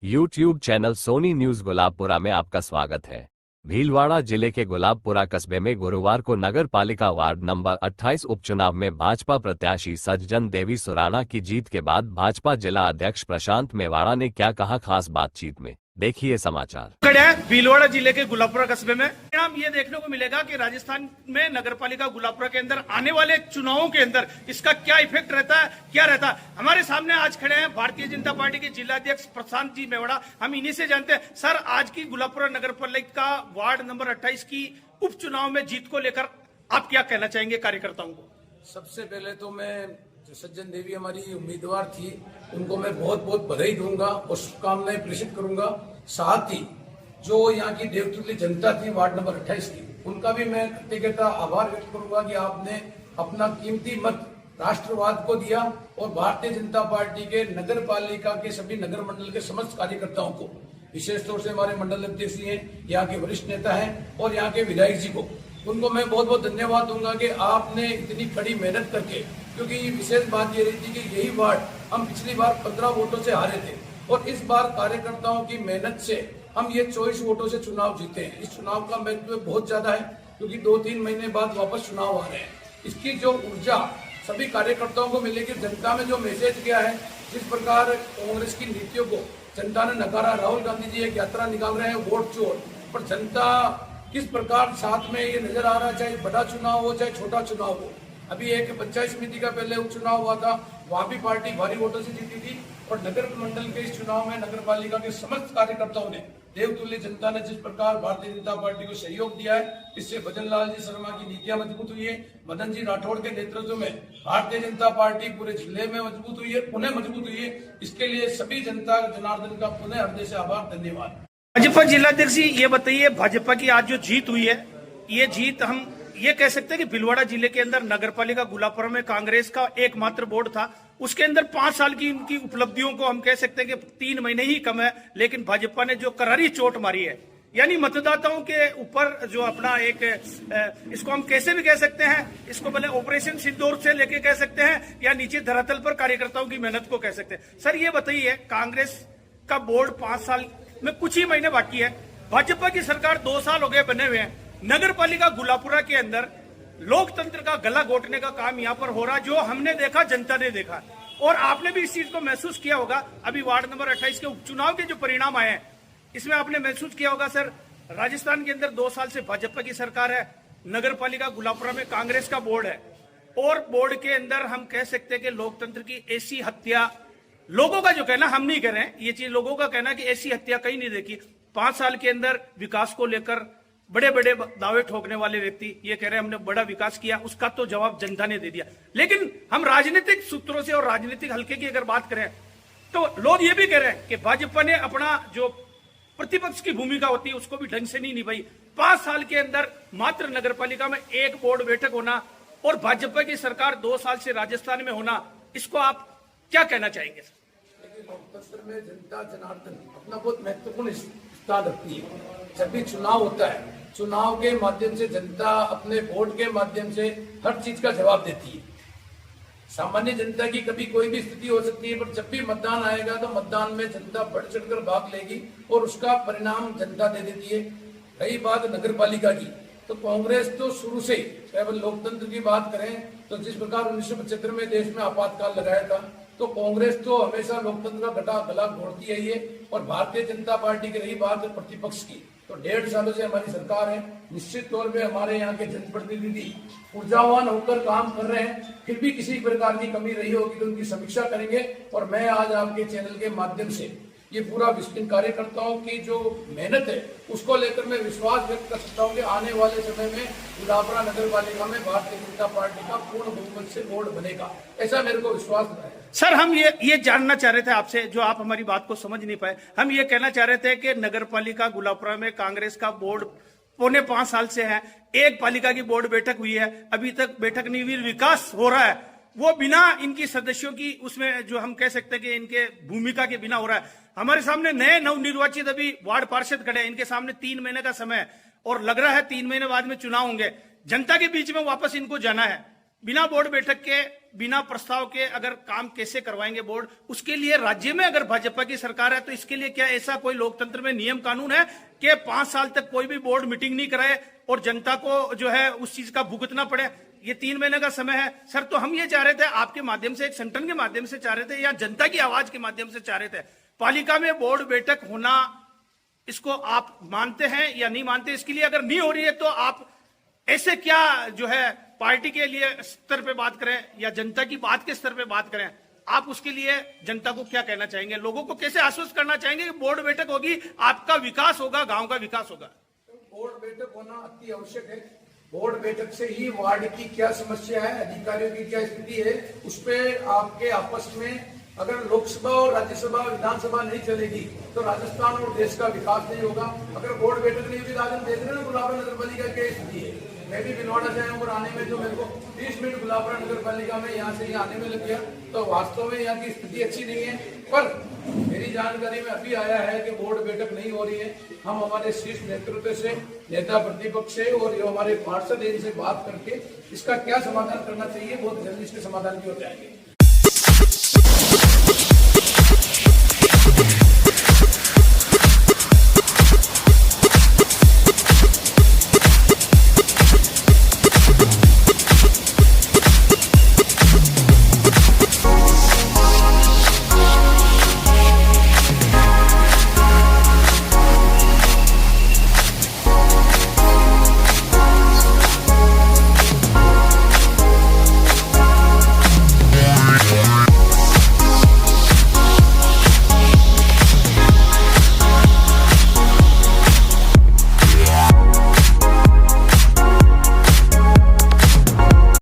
YouTube channel Soni news Gulabpura में आपका स्वागत है। भीलवाड़ा जिले के गुलाबपुरा कस्बे में गुरुवार को नगर पालिका वार्ड नंबर 28 उपचुनाव में भाजपा प्रत्याशी सज्जन देवी सुराना की जीत के बाद भाजपा जिला अध्यक्ष प्रशांत मेवाड़ा ने क्या कहा, खास बातचीत में देखिए समाचार। भीलवाड़ा जिले के गुलाबपुरा कस्बे में परिणाम ये देखने को मिलेगा कि राजस्थान में नगरपालिका गुलाबपुरा के अंदर आने वाले चुनावों के अंदर इसका क्या इफेक्ट रहता है, क्या रहता है। हमारे सामने आज खड़े हैं भारतीय जनता पार्टी के जिला अध्यक्ष प्रशांत जी मेवाड़ा। हम इन्हीं से जानते हैं, सर आज की गुलाबपुरा नगरपालिका वार्ड नंबर 28 की उपचुनाव में जीत को लेकर आप क्या कहना चाहेंगे कार्यकर्ताओं को? सबसे पहले तो मैं जो सज्जन देवी हमारी उम्मीदवार थी उनको मैं बहुत बहुत बधाई दूंगा और शुभकामनाएं प्रेषित करूंगा। साथ ही जो यहाँ की देवतुल्य जनता थी वार्ड नंबर 28 की, उनका भी मैं कृतज्ञता आभार व्यक्त करूंगा कि आपने अपना कीमती मत राष्ट्रवाद को दिया और भारतीय जनता पार्टी के नगर पालिका के सभी नगर मंडल के समस्त कार्यकर्ताओं को, विशेष तौर से हमारे मंडल अध्यक्ष जी हैं, यहाँ के वरिष्ठ नेता हैं और यहाँ के विधायक जी को, उनको मैं बहुत बहुत धन्यवाद दूंगा कि आपने इतनी कड़ी मेहनत करके, क्योंकि विशेष बात ये रही थी कि यही वार्ड हम पिछली बार 15 वोटों से हारे थे और इस बार कार्यकर्ताओं की मेहनत से हम ये 24 वोटों से चुनाव जीते हैं। इस चुनाव का महत्व बहुत ज्यादा है क्योंकि 2-3 महीने बाद वापस चुनाव आ रहे हैं। इसकी जो ऊर्जा सभी कार्यकर्ताओं को मिलेगी। जनता में जो मैसेज गया है, जिस प्रकार कांग्रेस की नीतियों को जनता ने नकारा, राहुल गांधी जी एक यात्रा निकाल रहे हैं वोट चोर, पर जनता किस प्रकार साथ में ये नजर आ रहा है, चाहे बड़ा चुनाव हो चाहे छोटा चुनाव हो। अभी एक पंचायत समिति का पहले उपचुनाव हुआ था, वहां भी पार्टी भारी वोटों से जीती थी और नगर मंडल के इस चुनाव में नगर पालिका के समस्त कार्यकर्ताओं ने, देवतुल्य जनता ने जिस प्रकार भारतीय जनता पार्टी को सहयोग दिया है, इससे भजन लाल जी शर्मा की नीतियां मजबूत हुई है। मदन जी राठौड़ के नेतृत्व में भारतीय जनता पार्टी पूरे जिले में मजबूत हुई है, पुनः मजबूत हुई है। इसके लिए सभी जनता जनार्दन का पुनः हृदय से आभार, धन्यवाद। भाजपा जिलाध्यक्ष जी ये बताइए, भाजपा की आज जो जीत हुई है, ये जीत हम ये कह सकते हैं कि भीलवाड़ा जिले के अंदर नगरपालिका गुलाबपुरा में कांग्रेस का एकमात्र बोर्ड था, उसके अंदर 5 साल की इनकी उपलब्धियों को हम कह सकते हैं कि 3 महीने ही कम है, लेकिन भाजपा ने जो करारी चोट मारी है, यानी मतदाताओं के ऊपर जो अपना एक इसको हम कैसे भी कह सकते हैं, इसको भले ऑपरेशन सिंदूर से लेके कह सकते हैं या नीचे धरातल पर कार्यकर्ताओं की मेहनत को कह सकते हैं। सर ये बताइए, कांग्रेस का बोर्ड 5 साल में कुछ ही महीने बाकी है, भाजपा की सरकार 2 साल हो गए बने हुए हैं। नगर पालिका गुलाबपुरा के अंदर लोकतंत्र का गला घोटने का काम यहाँ पर हो रहा, जो हमने देखा, जनता ने देखा और आपने भी इस चीज को महसूस किया होगा। अभी वार्ड नंबर 28 के उपचुनाव के जो परिणाम आए हैं, इसमें आपने महसूस किया होगा। सर राजस्थान के अंदर 2 साल से भाजपा की सरकार है, नगर पालिका गुलाबपुरा में कांग्रेस का बोर्ड है और बोर्ड के अंदर हम कह सकते हैं कि लोकतंत्र की ऐसी हत्या, लोगों का जो कहना, हम नहीं कह रहे हैं ये चीज, लोगों का कहना कि ऐसी हत्या कहीं नहीं देखी। 5 साल के अंदर विकास को लेकर बड़े बड़े दावे ठोकने वाले व्यक्ति ये कह रहे हैं हमने बड़ा विकास किया, उसका तो जवाब जनता ने दे दिया। लेकिन हम राजनीतिक सूत्रों से और राजनीतिक हल्के की अगर बात करें तो लोग ये भी कह रहे हैं कि भाजपा ने अपना जो प्रतिपक्ष की भूमिका होती है उसको भी ढंग से नहीं निभाई। 5 साल के अंदर मात्र नगरपालिका में 1 बोर्ड बैठक होना और भाजपा की सरकार 2 साल से राजस्थान में होना, इसको आप क्या कहना चाहेंगे? लोकतंत्र में जनता जनार्दन अपना बहुत महत्वपूर्ण स्थान रखती है। जब भी चुनाव होता है, चुनाव के माध्यम से जनता अपने वोट के माध्यम से हर चीज का जवाब देती है। सामान्य जनता की कभी कोई भी स्थिति हो सकती है, पर जब भी मतदान आएगा तो मतदान में जनता बढ़ चढ़कर भाग लेगी और उसका परिणाम जनता दे देती है। रही बात नगर पालिका की, तो कांग्रेस तो शुरू से, केवल लोकतंत्र की बात करें तो जिस प्रकार 1975 में देश में आपातकाल लगाया था, तो कांग्रेस तो हमेशा लोकतंत्र का गला घोटती आई है। और भारतीय जनता पार्टी की रही बात प्रतिपक्ष की, तो 1.5 सालों से हमारी सरकार है। निश्चित तौर पे हमारे यहाँ के जनप्रतिनिधि ऊर्जावान होकर काम कर रहे हैं, फिर भी किसी प्रकार की कमी रही होगी तो उनकी समीक्षा करेंगे। और मैं आज आपके चैनल के माध्यम से ये पूरा इन कार्यकर्ताओं की जो मेहनत है उसको लेकर मैं विश्वास व्यक्त कर सकता हूँ कि आने वाले समय में गुलाबपुरा नगर पालिका में भारतीय जनता पार्टी का पूर्ण बहुमत से बोर्ड बनेगा, ऐसा मेरे को विश्वास है। सर हम ये जानना चाह रहे थे आपसे, जो आप हमारी बात को समझ नहीं पाए, हम ये कहना चाह रहे थे कि नगर पालिका गुलाबपुरा में कांग्रेस का बोर्ड 4.5 साल से है, 1 पालिका की बोर्ड बैठक हुई है, अभी तक बैठक नहीं हुई, विकास हो रहा है वो बिना इनकी सदस्यों की, उसमें जो हम कह सकते हैं कि इनके भूमिका के बिना हो रहा है। हमारे सामने नए नवनिर्वाचित अभी वार्ड पार्षद खड़े हैं, इनके सामने 3 महीने का समय है और लग रहा है 3 महीने बाद में चुनाव होंगे, जनता के बीच में वापस इनको जाना है। बिना बोर्ड बैठक के बिना प्रस्ताव के अगर काम कैसे करवाएंगे बोर्ड, उसके लिए राज्य में अगर भाजपा की सरकार है तो इसके लिए क्या ऐसा कोई लोकतंत्र में नियम कानून है कि 5 साल तक कोई भी बोर्ड मीटिंग नहीं कराए और जनता को जो है उस चीज का भुगतना पड़े? ये 3 महीने का समय है सर। तो हम ये चाह रहे थे आपके माध्यम से, एक संगठन के माध्यम से चाह रहे थे या जनता की आवाज के माध्यम से चाह रहे थे, पालिका में बोर्ड बैठक होना, इसको आप मानते हैं या नहीं मानते? इसके लिए अगर नहीं हो रही है तो आप ऐसे क्या जो है पार्टी के लिए स्तर पे बात करें या जनता की बात के स्तर पे बात करें, आप उसके लिए जनता को क्या कहना चाहेंगे? लोगों को कैसे आश्वस्त करना चाहेंगे कि बोर्ड बैठक होगी, आपका विकास होगा, गांव का विकास होगा? बोर्ड बैठक होना अति आवश्यक है। बोर्ड बैठक से ही वार्ड की क्या समस्या है, अधिकारियों की क्या स्थिति है, उस पर आपके आपस में अगर लोकसभा और राज्यसभा विधानसभा नहीं चलेगी तो राजस्थान और देश का विकास नहीं होगा। अगर बोर्ड बैठक नहीं होगी तो आज हम देख रहे हैं गुलाबरा नगर पालिका की क्या स्थिति है। मैं भी भीलवाड़ा से आया हूँ और आने में जो मेरे को 30 मिनट गुलाबरा नगर पालिका में यहाँ से यहाँ आने में लग गया, तो वास्तव में यहाँ की स्थिति अच्छी नहीं है। पर मेरी जानकारी में अभी आया है कि बोर्ड बैठक नहीं हो रही है। हम हमारे शीर्ष नेतृत्व से, नेता प्रतिपक्ष से और जो हमारे पार्षद हैं इनसे बात करके इसका क्या समाधान करना चाहिए, बहुत जल्दी इसके समाधान की ओर जाएंगे।